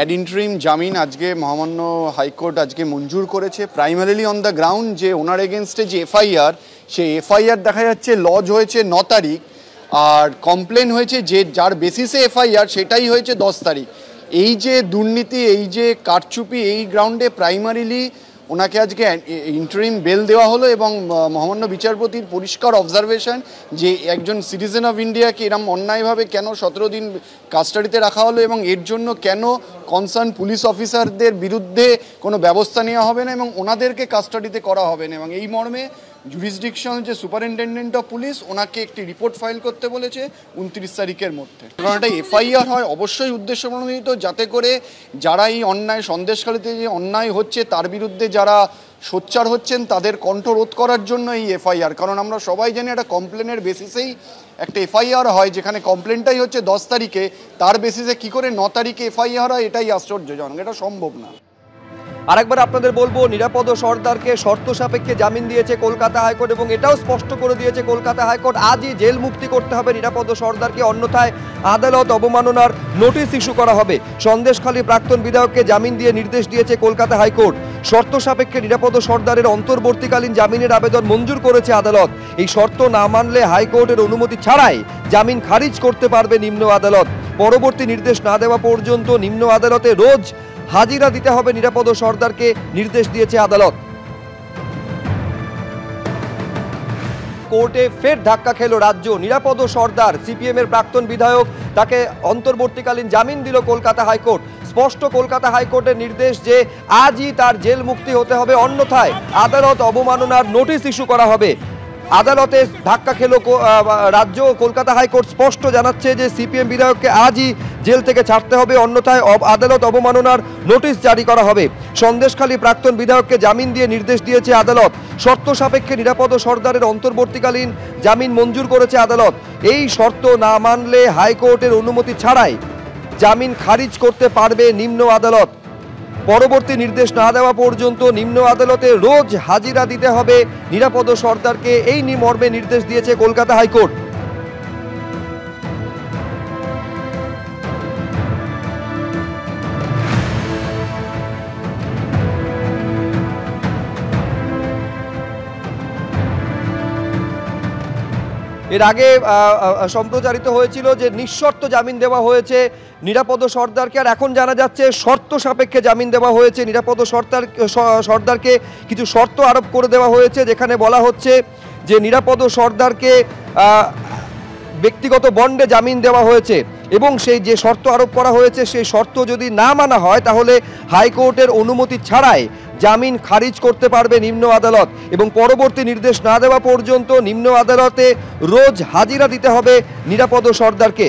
Add interim জামিন আজকে মহামান্য হাইকোর্ট আজকে মঞ্জুর করেছে। প্রাইমারিলি অন দ্য গ্রাউন্ড যে ওনার এগেনস্টে যে এফআইআর, সেই এফআইআর দেখা যাচ্ছে লজ হয়েছে 9 তারিখ, আর কমপ্লেন হয়েছে যে যার বেসিসে এফআইআর সেটাই হয়েছে 10 তারিখ। এই যে দুর্নীতি, এই যে কারচুপি, এই গ্রাউন্ডে প্রাইমারিলি ওনাকে আজকে ইন্টারিম বেল দেওয়া হলো এবং মহামান্য বিচারপতির পরিষ্কার অবজারভেশন যে একজন সিটিজেন অফ ইন্ডিয়াকে এরম অন্যায়ভাবে কেন 17 দিন কাস্টাডিতে রাখা হলো এবং এর জন্য কেন কনসার্ন পুলিশ অফিসারদের বিরুদ্ধে কোনো ব্যবস্থা নেওয়া হবে না এবং ওনাদেরকে কাস্টাডিতে করা হবে না, এবং এই মর্মে জুরিসডিকশন যে সুপারিনটেন্ডেন্ট অফ পুলিশ ওনাকে একটি রিপোর্ট ফাইল করতে বলেছে 29 তারিখের মধ্যে। কারণ একটা এফআইআর হয় অবশ্যই উদ্দেশ্যপ্রণোদিত, যাতে করে যারা এই অন্যায় সন্দেশখালীতে যে অন্যায় হচ্ছে তার বিরুদ্ধে যারা সোচ্চার হচ্ছেন তাদের কণ্ঠ রোধ করার জন্য এই এফআইআর। কারণ আমরা সবাই জানি একটা কমপ্লেনের বেসিসেই একটা এফআইআর হয়, যেখানে কমপ্লেনটাই হচ্ছে 10 তারিখে, তার বেসিসে কি করে 9 তারিখে এফআইআর হয় এটাই আশ্চর্যজনক, এটা সম্ভব না। আরেকবার আপনাদের বলবো, নিরাপদ সর্দারকে শর্ত সাপেক্ষে জামিন দিয়েছে কলকাতা হাইকোর্ট এবং এটাও স্পষ্ট করে দিয়েছে কলকাতা হাইকোর্ট আজই জেল মুক্তি করতে হবে নিরাপদ সর্দারকে, অন্যথায় আদালত অবমাননার নোটিশ ইস্যু করা হবে। সন্দেশখালী প্রাক্তন বিধায়ককে জামিন দিয়ে নির্দেশ দিয়েছে কলকাতা হাইকোর্ট। শর্ত সাপেক্ষে নিরাপদ সর্দারের অন্তর্বর্তীকালীন জামিনের আবেদন মঞ্জুর করেছে আদালত। এই শর্ত না মানলে হাইকোর্টের অনুমতি ছাড়াই জামিন খারিজ করতে পারবে নিম্ন আদালত। পরবর্তী নির্দেশ না দেওয়া পর্যন্ত নিম্ন আদালতে রোজ হাজিরা দিতে হবে নিরাপদ সর্দারকে নির্দেশ দিয়েছে আদালত। কোর্টে ফের ধাক্কা খেল রাজ্য। নিরাপদ সর্দার সিপিএম এর প্রাক্তন বিধায়ক, তাকে অন্তর্বর্তীকালীন জামিন দিল কলকাতা হাইকোর্ট। স্পষ্ট কলকাতা হাইকোর্টের নির্দেশ যে আজই তার জেল মুক্তি হতে হবে, অন্যথায় আদালত অবমাননার নোটিশ ইস্যু করা হবে। আদালতে ধাক্কা খেল রাজ্য। কলকাতা হাইকোর্ট স্পষ্ট জানাচ্ছে যে সিপিএম বিধায়ককে আজই জেল থেকে ছাড়তে হবে, অন্যথায় আদালত অবমাননার নোটিশ জারি করা হবে। সন্দেশখালী প্রাক্তন বিধায়ককে জামিন দিয়ে নির্দেশ দিয়েছে আদালত। শর্ত সাপেক্ষে নিরাপদ সর্দারের অন্তর্বর্তীকালীন জামিন মঞ্জুর করেছে আদালত। এই শর্ত না মানলে হাইকোর্টের অনুমতি ছাড়াই জামিন খারিজ করতে পারবে নিম্ন আদালত। পরবর্তী নির্দেশ না দেওয়া পর্যন্ত নিম্ন আদালতে রোজ হাজিরা দিতে হবে নিরাপদ সর্দারকে, এই মর্মে নির্দেশ দিয়েছে কলকাতা হাইকোর্ট। এর আগে সম্প্রচারিত হয়েছিল যে নিঃশর্ত জামিন দেওয়া হয়েছে নিরাপদ সর্দারকে, আর এখন জানা যাচ্ছে শর্ত সাপেক্ষে জামিন দেওয়া হয়েছে নিরাপদ সর্দারকে। কিছু শর্ত আরোপ করে দেওয়া হয়েছে, যেখানে বলা হচ্ছে যে নিরাপদ সর্দারকে ব্যক্তিগত বন্ডে জামিন দেওয়া হয়েছে এবং সেই যে শর্ত আরোপ করা হয়েছে সেই শর্ত যদি না মানা হয় তাহলে হাইকোর্টের অনুমতি ছাড়াই জামিন খারিজ করতে পারবে নিম্ন আদালত এবং পরবর্তী নির্দেশ না দেওয়া পর্যন্ত নিম্ন আদালতে রোজ হাজিরা দিতে হবে নিরাপদ সর্দারকে।